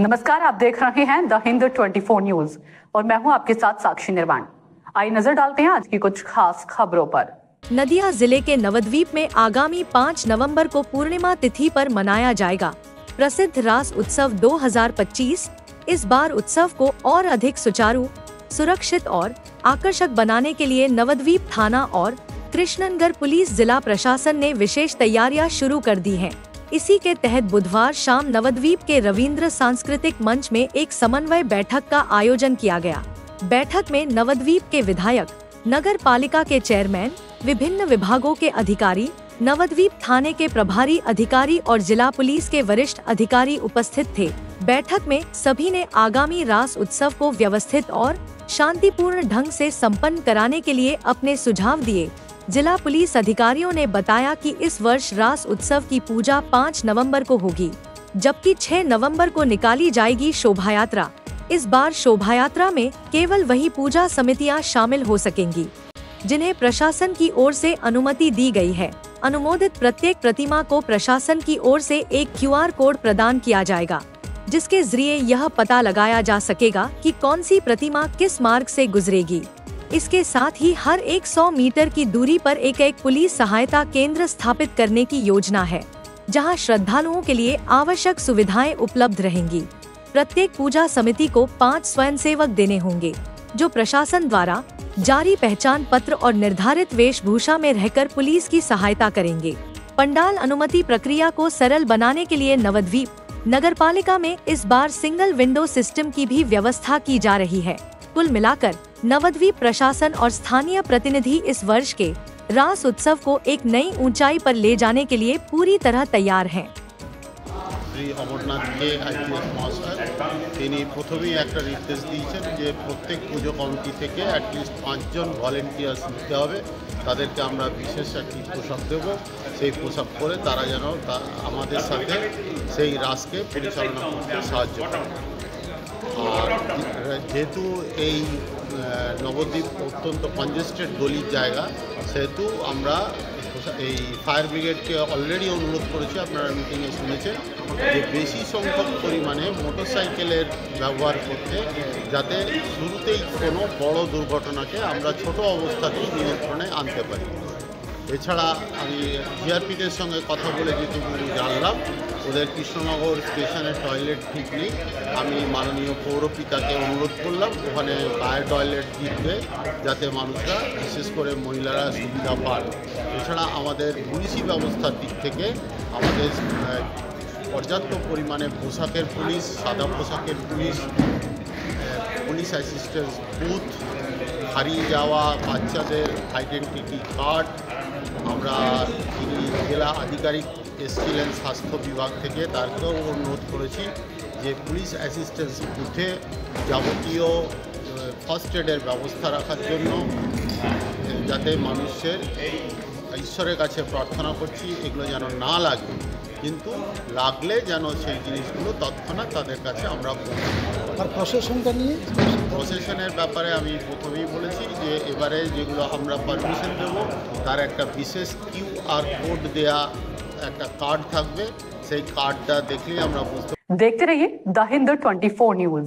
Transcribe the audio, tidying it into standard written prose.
नमस्कार, आप देख रहे हैं द हिंद 24 न्यूज और मैं हूं आपके साथ साक्षी निर्वाण। आइए नजर डालते हैं आज की कुछ खास खबरों पर। नदिया जिले के नवद्वीप में आगामी 5 नवंबर को पूर्णिमा तिथि पर मनाया जाएगा प्रसिद्ध रास उत्सव 2025। इस बार उत्सव को और अधिक सुचारू, सुरक्षित और आकर्षक बनाने के लिए नवद्वीप थाना और कृष्णनगर पुलिस जिला प्रशासन ने विशेष तैयारियां शुरू कर दी हैं। इसी के तहत बुधवार शाम नवद्वीप के रविंद्र सांस्कृतिक मंच में एक समन्वय बैठक का आयोजन किया गया। बैठक में नवद्वीप के विधायक, नगर पालिका के चेयरमैन, विभिन्न विभागों के अधिकारी, नवद्वीप थाने के प्रभारी अधिकारी और जिला पुलिस के वरिष्ठ अधिकारी उपस्थित थे। बैठक में सभी ने आगामी रास उत्सव को व्यवस्थित और शांतिपूर्ण ढंग से संपन्न कराने के लिए अपने सुझाव दिए। जिला पुलिस अधिकारियों ने बताया कि इस वर्ष रास उत्सव की पूजा 5 नवंबर को होगी, जबकि 6 नवंबर को निकाली जाएगी शोभा यात्रा। इस बार शोभा यात्रा में केवल वही पूजा समितियां शामिल हो सकेंगी जिन्हें प्रशासन की ओर से अनुमति दी गई है। अनुमोदित प्रत्येक प्रतिमा को प्रशासन की ओर से एक QR कोड प्रदान किया जाएगा, जिसके जरिए यह पता लगाया जा सकेगा कि कौन सी प्रतिमा किस मार्ग से गुजरेगी। इसके साथ ही हर 100 मीटर की दूरी पर एक पुलिस सहायता केंद्र स्थापित करने की योजना है, जहां श्रद्धालुओं के लिए आवश्यक सुविधाएं उपलब्ध रहेंगी। प्रत्येक पूजा समिति को 5 स्वयंसेवक देने होंगे, जो प्रशासन द्वारा जारी पहचान पत्र और निर्धारित वेशभूषा में रहकर पुलिस की सहायता करेंगे। पंडाल अनुमति प्रक्रिया को सरल बनाने के लिए नवद्वीप नगर पालिका में इस बार सिंगल विंडो सिस्टम की भी व्यवस्था की जा रही है। कुल मिलाकर नवद्वीप प्रशासन और स्थानीय प्रतिनिधि इस वर्ष के रास उत्सव को एक नई ऊंचाई पर ले जाने के लिए पूरी तरह तैयार हैं। श्री अमरनाथ के आईपीएस মহাশয় তিনি প্রথমেই একটা নির্দেশ দিয়েছেন যে প্রত্যেক পুজো কমিটি থেকে অ্যাটলিস্ট 5 জন ভলেন্টিয়ার্স নিতে হবে। তাদেরকে আমরা বিশেষ একটি পোশাক দেব, সেই পোশাক পরে তারা যেন আমাদের সাথে সেই রাসকে পরিচালনা করতে সাহায্য করে। আর যেহেতু এই নবদ্বীপ অত্যন্ত কনজেস্টেড গলির জায়গা, সেহেতু আমরা এই ফায়ার ব্রিগেডকে অলরেডি অনুরোধ করেছি, আপনারা মিটিংয়ে শুনেছেন, যে বেশি সংখ্যক পরিমাণে মোটরসাইকেলের ব্যবহার করতে, যাতে শুরুতেই কোনো বড় দুর্ঘটনাকে আমরা ছোট অবস্থাতেই নিয়ন্ত্রণে আনতে পারি। এছাড়া আমি জিআরপিদের সঙ্গে কথা বলে যেটুকু জানলাম, ওদের কৃষ্ণনগর স্টেশনে টয়লেট ঠিক নেই। আমি মাননীয় পৌরপিতাকে অনুরোধ করলাম ওখানে বায়ো টয়লেট দিতে, যাতে মানুষরা, বিশেষ করে মহিলারা সুবিধা পান। এছাড়া আমাদের পুলিশি ব্যবস্থার দিক থেকে আমাদের পর্যাপ্ত পরিমাণে পোশাকের পুলিশ, সাদা পোশাকের পুলিশ, পুলিশ অ্যাসিস্ট্যান্স বুথ, হারিয়ে যাওয়া বাচ্চাদের আইডেন্টিটি কার্ড, আমরা যিনি জেলা আধিকারিক এসেছিলেন স্বাস্থ্য বিভাগ থেকে, তাকেও অনুরোধ করেছি যে পুলিশ অ্যাসিস্ট্যান্স বুথে যাবতীয় ফার্স্ট এডের ব্যবস্থা রাখার জন্য, যাতে মানুষের, ঈশ্বরের কাছে প্রার্থনা করছি এগুলো যেন না লাগে, কিন্তু লাগলে যেন সেই জিনিসগুলো তৎক্ষণাৎ তাদের কাছে আমরা আর প্রশাসনটা নিয়ে প্রশাসনের ব্যাপারে আমি প্রথমেই বলেছি যে এবারে যেগুলো আমরা পারমিশন দেব তার একটা বিশেষ QR কোড দেয়া একটা কার্ড থাকবে, সেই কার্ডটা দেখলেই আমরা বুঝতে। देखते रहिए द हिंद 24 न्यूज।